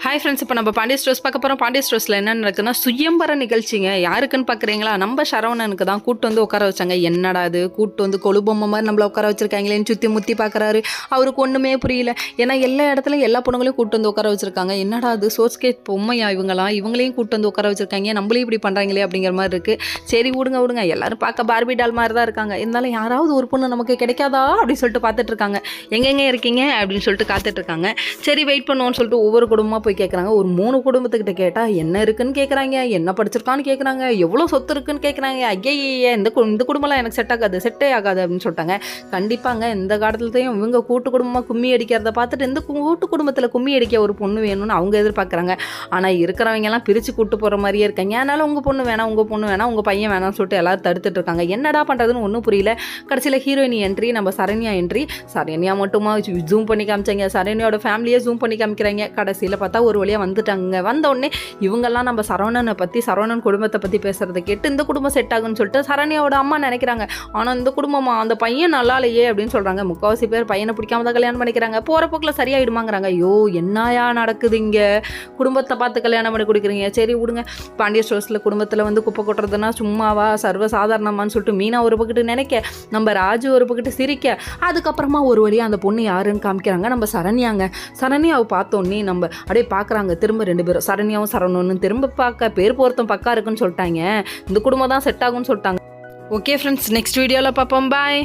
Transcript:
Hi friends, இப்போ நம்ம Pandya stores பார்க்க போகிறோம். பாண்டிய ஸ்டோர்ஸில் என்ன நடக்குதுன்னா சுயம்பர நிகழ்ச்சிங்க. யாருக்குன்னு பார்க்குறீங்களா? நம்ம சரவணனுக்கு தான் கூட்டு வந்து உட்கார வச்சாங்க. என்னடா அது கூட்டு வந்து கொழுபொம்மை மாதிரி நம்மளை உட்கார வச்சிருக்காங்களேன்னு சுற்றி முற்றி பார்க்குறாரு. அவருக்கு ஒன்றுமே புரியல. ஏன்னா எல்லா இடத்துலையும் எல்லா பொண்ணுங்களையும் கூட்டு வந்து உட்கார வச்சிருக்காங்க. என்னடா அது சோர்ஸ்கேட் பொம்மையா இவங்களையும் கூட்டு வந்து உட்கார வச்சிருக்காங்க, நம்மளையும் இப்படி பண்ணுறாங்களே அப்படிங்கிற மாதிரி இருக்குது. சரி விடுங்க, எல்லாரும் பார்க்க பார்பி டால் மாதிரி தான் இருக்காங்க. இருந்தாலும் யாராவது ஒரு பொண்ணு நமக்கு கிடைக்காதா அப்படின்னு சொல்லிட்டு பார்த்துட்டு இருக்காங்க. எங்கெங்கே இருக்கீங்க அப்படின்னு சொல்லிட்டு காத்துட்டு இருக்காங்க. சரி வெயிட் பண்ணுவோன்னு சொல்லிட்டு ஒவ்வொரு குடும்பமாக போய் கேட்குறாங்க. ஒரு 3 குடும்பத்துக்கிட்ட கேட்டால் என்ன இருக்குன்னு கேட்குறாங்க, என்ன படிச்சிருக்கான்னு கேட்குறாங்க, எவ்வளோ சொத்து இருக்குன்னு கேட்குறாங்க. ஐயே இந்த குடும்பம்லாம் எனக்கு செட்டே ஆகாது அப்படின்னு சொல்லிட்டாங்க. கண்டிப்பாங்க இந்த காலத்துலையும் இவங்க கூட்டு குடும்பமாக கும்மி அடிக்கிறத பார்த்துட்டு இந்த கூட்டு குடும்பத்தில் கும்மி அடிக்க ஒரு பொண்ணு வேணும்னு அவங்க எதிர்பார்க்குறாங்க. ஆனால் இருக்கிறவங்கெல்லாம் பிரித்து கூட்டு போகிற மாதிரியே இருக்காங்க. அதனால் உங்கள் பொண்ணு வேணாம், உங்கள் பையன் வேணாம்னு சொல்லிட்டு எல்லாரும் தடுத்துட்டு இருக்காங்க. என்னடா பண்ணுறதுன்னு ஒன்றும் புரியல. கடைசியில் ஹீரோயினி என்ட்ரி, நம்ம சரண்யா என்ட்ரி. சரண்யா மட்டுமா ஜூம் பண்ணி காமிச்சாங்க, சரண்யாவோட ஃபேமிலியே ஜூம் பண்ணி காமிக்கிறாங்க. கடைசியில் பார்த்தா ஒரு வழியாக வந்துட்டாங்க. வந்த உடனே இவங்கெல்லாம் நம்ம சரவணன் குடும்பத்தை பற்றி பேசுகிறத கேட்டு இந்த குடும்பம் செட் ஆகுன்னு சொல்லிட்டு சரண்யாவோட அம்மா நினைக்கிறாங்க. ஆனால் இந்த குடும்பமா அந்த பையன் நல்லா இல்லையே அப்படின்னு சொல்கிறாங்க. முக்கால்வாசி பேர் பையனை பிடிக்காம தான் கல்யாணம் பண்ணிக்கிறாங்க. போகிற போக்கில் சரியாயிடுமாங்கிறாங்க. ஐயோ என்னையா நடக்குது இங்கே? குடும்பத்தை பார்த்து கல்யாணம் பண்ணி கொடுக்குறீங்க. சரி விடுங்க. பாண்டிய ஸ்டோர்ஸில் குடும்பத்தில் வந்து குப்பை கொட்டுறதுன்னா சும்மாவா, சர்வசாதாரணமான்னு சொல்லிட்டு மீனா ஒரு பக்கத்து நினைக்க, நம்ம ராஜு ஒரு பக்கத்து சிரிக்க, அதுக்கப்புறமா ஒரு வழியாக அந்த பொண்ணு யாருன்னு காமிக்கிறாங்க. நம்ம சரண்யாவை பார்த்தோன்னே நம்ம அப்படியே பார்க்குறாங்க. திரும்ப 2 பேரும் சரண்யாவும் சரவணனும் திரும்ப பார்க்க பேர் பொருத்தம் பக்கா இருக்குன்னு சொல்லிட்டாங்க. இந்த குடும்பம் தான் செட் ஆகும்னு சொல்லிட்டாங்க. ஓகே ஃப்ரெண்ட்ஸ், நெக்ஸ்ட் வீடியோவில் பார்ப்போம். பாய்.